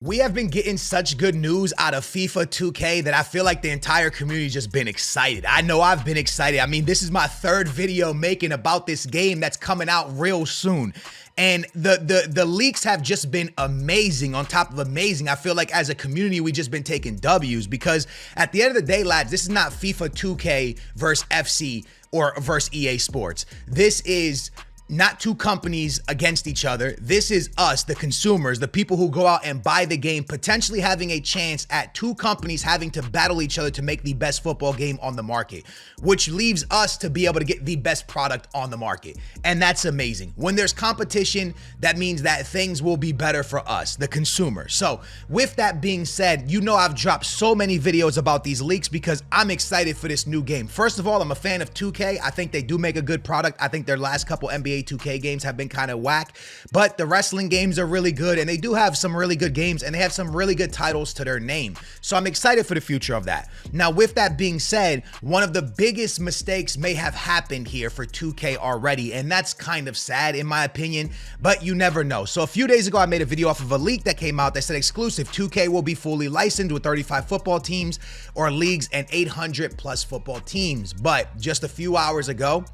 We have been getting such good news out of FIFA 2K that I feel like the entire community's just been excited. I know I've been excited. I mean, this is my third video making about this game that's coming out real soon. And the leaks have just been amazing on top of amazing. I feel like as a community, we just been taking W's because at the end of the day, lads, this is not FIFA 2K versus FC or versus EA Sports. This is not two companies against each other. This is us, the consumers, the people who go out and buy the game, potentially having a chance at two companies having to battle each other to make the best football game on the market, which leaves us to be able to get the best product on the market. And that's amazing. When there's competition, that means that things will be better for us, the consumer. So with that being said, you know I've dropped so many videos about these leaks because I'm excited for this new game. First of all, I'm a fan of 2K. I think they do make a good product. I think their last couple NBA 2K games have been kind of whack, but the wrestling games are really good and they do have some really good games and they have some really good titles to their name. So I'm excited for the future of that. Now, with that being said, one of the biggest mistakes may have happened here for 2K already, and that's kind of sad in my opinion, but you never know. So a few days ago, I made a video off of a leak that came out that said exclusive 2K will be fully licensed with 35 football teams or leagues and 800 plus football teams. But just a few hours ago,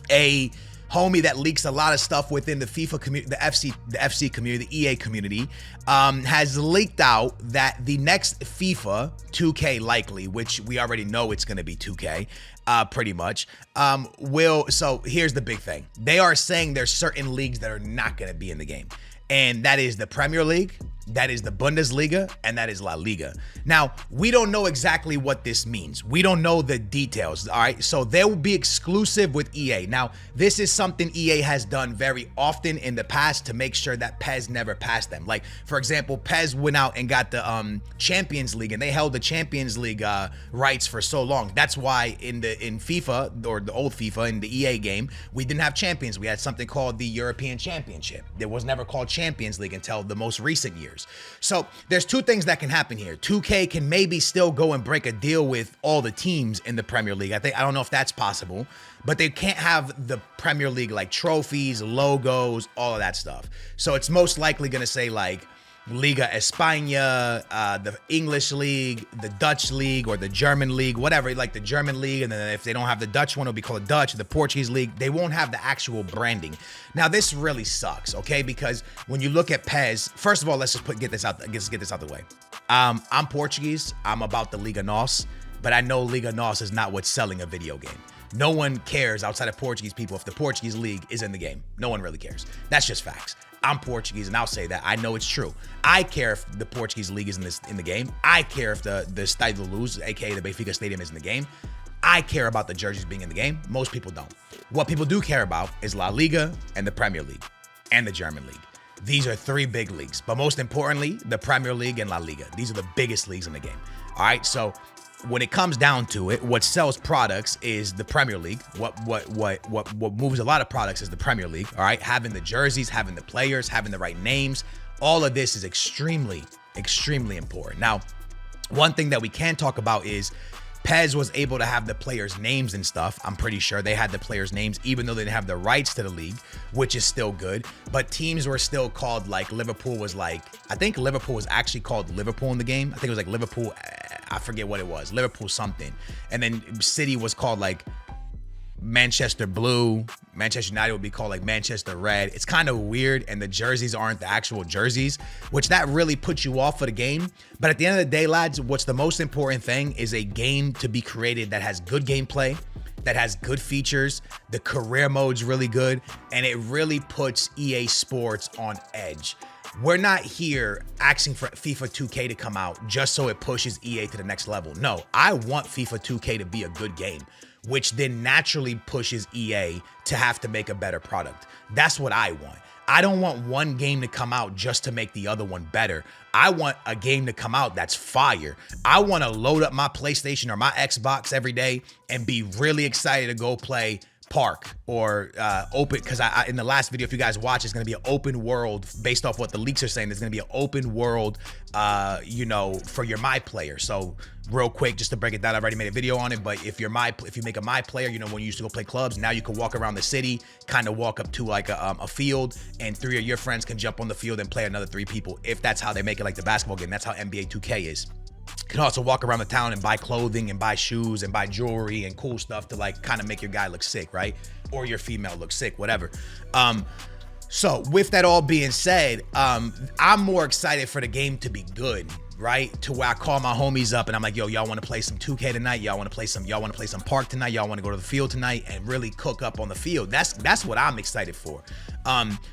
a homie that leaks a lot of stuff within the FIFA community, the FC community, the EA community, has leaked out that the next FIFA 2K likely, which we already know it's going to be 2K, pretty much, so here's the big thing. They are saying there's certain leagues that are not going to be in the game. And that is the Premier League, that is the Bundesliga, and that is La Liga. Now, we don't know exactly what this means. We don't know the details, all right? So they will be exclusive with EA. Now, this is something EA has done very often in the past to make sure that PES never passed them. Like, for example, PES went out and got the Champions League, and they held the Champions League rights for so long. That's why in FIFA, or the old FIFA, in the EA game, we didn't have champions. We had something called the European Championship. It was never called Champions League until the most recent years. So there's two things that can happen here. 2K can maybe still go and break a deal with all the teams in the Premier League. I don't know if that's possible, but they can't have the Premier League like trophies, logos, all of that stuff. So it's most likely going to say like Liga España, the English league, the Dutch league, or the German league, whatever, like the German league. And then if they don't have the Dutch one, it'll be called Dutch, the Portuguese league. They won't have the actual branding. Now, this really sucks, okay? Because when you look at PES, first of all, let's just get this out the way. I'm Portuguese. I'm about the Liga NOS, but I know Liga NOS is not what's selling a video game. No one cares outside of Portuguese people if the Portuguese league is in the game. No one really cares. That's just facts. I'm Portuguese, and I'll say that. I know it's true. I care if the Portuguese league is in the game. I care if the Estádio da Luz, aka the Benfica Stadium, is in the game. I care about the jerseys being in the game. Most people don't. What people do care about is La Liga and the Premier League and the German league. These are three big leagues, but most importantly, the Premier League and La Liga. These are the biggest leagues in the game. All right, so when it comes down to it, what sells products is the Premier League. What moves a lot of products is the Premier League. All right, having the jerseys, having the players, having the right names, all of this is extremely, extremely important. Now, one thing that we can talk about is PES was able to have the players' names and stuff. I'm pretty sure they had the players' names, even though they didn't have the rights to the league, which is still good. But teams were still called, like Liverpool was like, I think Liverpool was actually called Liverpool in the game. I think it was like Liverpool, I forget what it was, Liverpool something. And then City was called like Manchester Blue. Manchester United would be called like Manchester Red. It's kind of weird, and the jerseys aren't the actual jerseys, which that really puts you off of the game. But at the end of the day, lads, what's the most important thing is a game to be created that has good gameplay, that has good features, the career mode's really good, and it really puts EA Sports on edge. We're not here asking for FIFA 2K to come out just so it pushes EA to the next level. No, I want FIFA 2K to be a good game, which then naturally pushes EA to have to make a better product. That's what I want. I don't want one game to come out just to make the other one better. I want a game to come out that's fire. I want to load up my PlayStation or my Xbox every day and be really excited to go play park or open, because I in the last video, if you guys watch, it's going to be an open world based off what the leaks are saying. There's going to be an open world, you know, for your My Player. So real quick, just to break it down, I've already made a video on it, but if you make a My Player, you know, when you used to go play clubs, now you can walk around the city, kind of walk up to like a field, and 3 of your friends can jump on the field and play another 3 people. If that's how they make it like the basketball game, that's how NBA 2K is. You can also walk around the town and buy clothing and buy shoes and buy jewelry and cool stuff to like kind of make your guy look sick, right? Or your female look sick, whatever. So with that all being said, I'm more excited for the game to be good, right? To where I call my homies up and I'm like, yo, y'all want to play some 2K tonight? Y'all want to play some park tonight? Y'all want to go to the field tonight and really cook up on the field? That's what I'm excited for.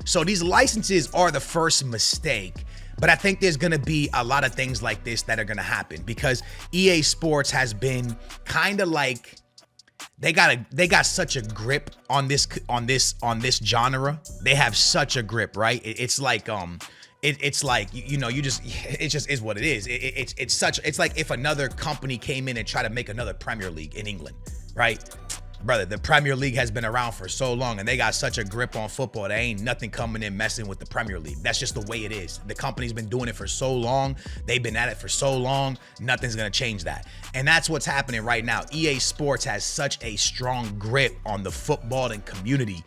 So these licenses are the first mistake. But I think there's gonna be a lot of things like this that are gonna happen because EA Sports has been kind of like they got such a grip on this genre. They have such a grip, right? It's like it's like, you know, it just is what it is. It's like if another company came in and tried to make another Premier League in England, right? Brother, the Premier League has been around for so long and they got such a grip on football. There ain't nothing coming in messing with the Premier League. That's just the way it is. The company's been doing it for so long. They've been at it for so long. Nothing's going to change that. And that's what's happening right now. EA Sports has such a strong grip on the footballing community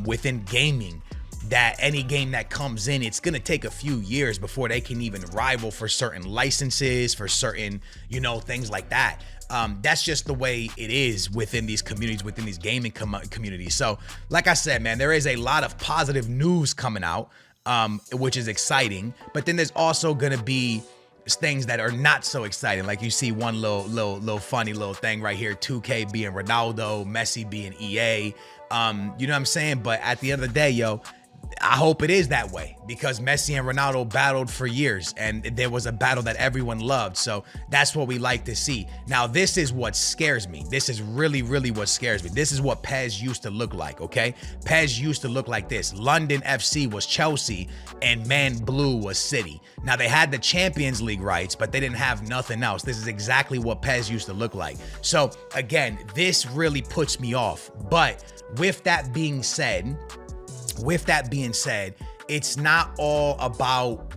within gaming that any game that comes in, it's going to take a few years before they can even rival for certain licenses, for certain, you know, things like that. That's just the way it is within these communities, within these gaming communities. So like I said, man, there is a lot of positive news coming out, which is exciting. But then there's also going to be things that are not so exciting. Like you see one little funny little thing right here, 2K being Ronaldo, Messi being EA. You know what I'm saying? But at the end of the day, yo, I hope it is that way because Messi and Ronaldo battled for years and there was a battle that everyone loved. So that's what we like to see. Now, this is what scares me. This is really, really what scares me. This is what PES used to look like, okay? PES used to look like this. London FC was Chelsea and Man Blue was City. Now, they had the Champions League rights, but they didn't have nothing else. This is exactly what PES used to look like. So again, this really puts me off. But with that being said, it's not all about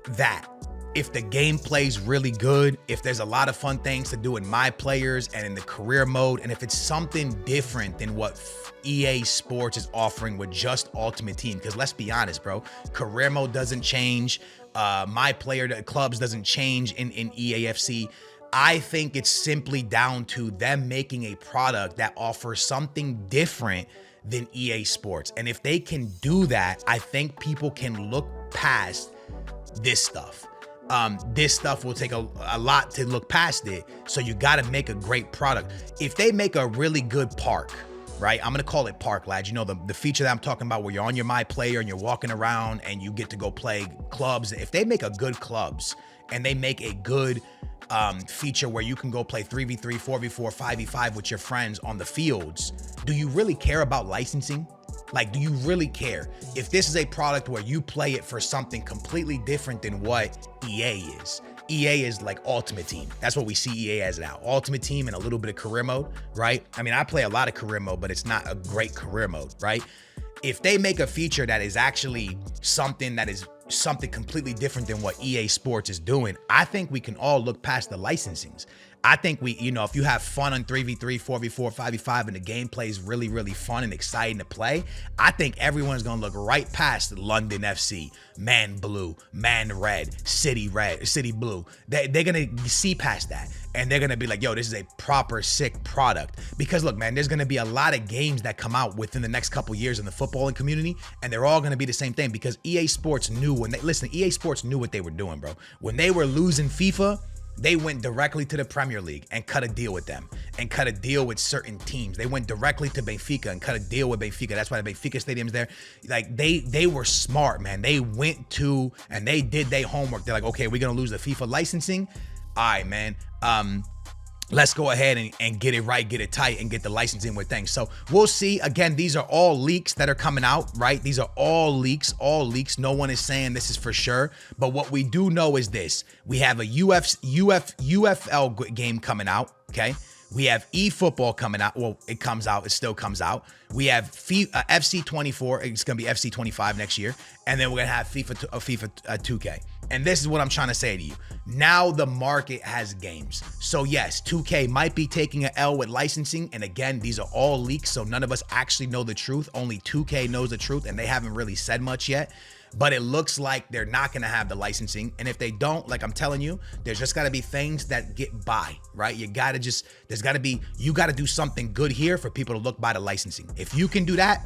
that. If the gameplay's really good, if there's a lot of fun things to do in My Players and in the career mode, and if it's something different than what EA Sports is offering with just Ultimate Team, because let's be honest, bro, career mode doesn't change. My Player clubs doesn't change in EAFC. I think it's simply down to them making a product that offers something different than EA Sports. And if they can do that, I think people can look past this stuff. This stuff will take a lot to look past it. So you got to make a great product. If they make a really good park, right? I'm going to call it park, lads. You know, the feature that I'm talking about where you're on your My Player and you're walking around and you get to go play clubs. If they make a good clubs and they make a good feature where you can go play 3v3, 4v4, 5v5 with your friends on the fields, do you really care about licensing? Like, do you really care? If this is a product where you play it for something completely different than what EA is. EA is like Ultimate Team. That's what we see EA as now. Ultimate Team and a little bit of career mode, right? I mean, I play a lot of career mode, but it's not a great career mode, right? If they make a feature that is actually something completely different than what EA Sports is doing, I think we can all look past the licensings. I think if you have fun on 3v3, 4v4, 5v5, and the gameplay is really, really fun and exciting to play, I think everyone's gonna look right past London FC, Man Blue, Man Red, City Blue. They're gonna see past that. And they're gonna be like, yo, this is a proper sick product. Because look, man, there's gonna be a lot of games that come out within the next couple years in the footballing community, and they're all gonna be the same thing because EA Sports knew EA Sports knew what they were doing, bro. When they were losing FIFA, they went directly to the Premier League and cut a deal with them and cut a deal with certain teams. They went directly to Benfica and cut a deal with Benfica. That's why the Benfica Stadium's there. Like they were smart, man. They went to and they did their homework. They're like, okay, we're gonna lose the FIFA licensing. All right, man. Let's go ahead and get it right, get it tight, and get the licensing with things. So we'll see. Again, these are all leaks that are coming out, right? These are all leaks. No one is saying this is for sure. But what we do know is this. We have a UFL game coming out, okay? We have eFootball coming out. Well, it comes out. It still comes out. We have FC 24. It's going to be FC 25 next year. And then we're going to have FIFA 2K. And this is what I'm trying to say to you. Now the market has games. So yes, 2K might be taking an L with licensing. And again, these are all leaks, so none of us actually know the truth. Only 2K knows the truth, and they haven't really said much yet. But it looks like they're not going to have the licensing. And if they don't, like I'm telling you, there's just got to be things that get by, right? You got to just, you got to do something good here for people to look by the licensing. If you can do that,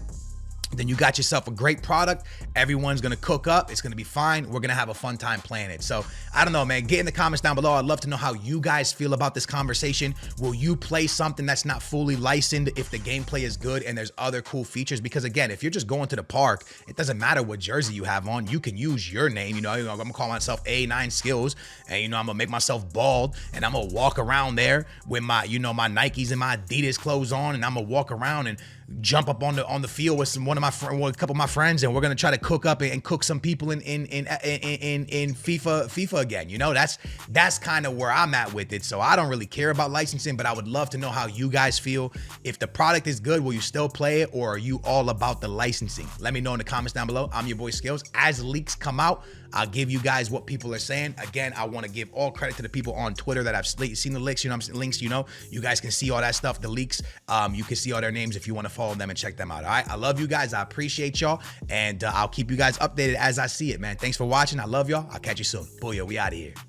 then you got yourself a great product. Everyone's gonna cook up. It's gonna be fine. We're gonna have a fun time playing it. So I don't know, man. Get in the comments down below. I'd love to know how you guys feel about this conversation. Will you play something that's not fully licensed if the gameplay is good and there's other cool features? Because again, if you're just going to the park, it doesn't matter what jersey you have on. You can use your name. You know, I'm gonna call myself A9 Skills, and you know, I'm gonna make myself bald, and I'm gonna walk around there with my, you know, my Nikes and my Adidas clothes on, and I'm gonna walk around and jump up on the field with a couple of my friends, and we're gonna try to cook up and cook some people in FIFA again. You know, that's kind of where I'm at with it. So I don't really care about licensing, but I would love to know how you guys feel. If the product is good, will you still play it, or are you all about the licensing? Let me know in the comments down below. I'm your boy Skills. As leaks come out, I'll give you guys what people are saying. Again, I want to give all credit to the people on Twitter that have seen the leaks. You know, links. You know, you guys can see all that stuff. The leaks. You can see all their names if you want to follow them and check them out. All right. I love you guys. I appreciate y'all, and I'll keep you guys updated as I see it, man. Thanks for watching. I love y'all. I'll catch you soon. Booyah. We out of here.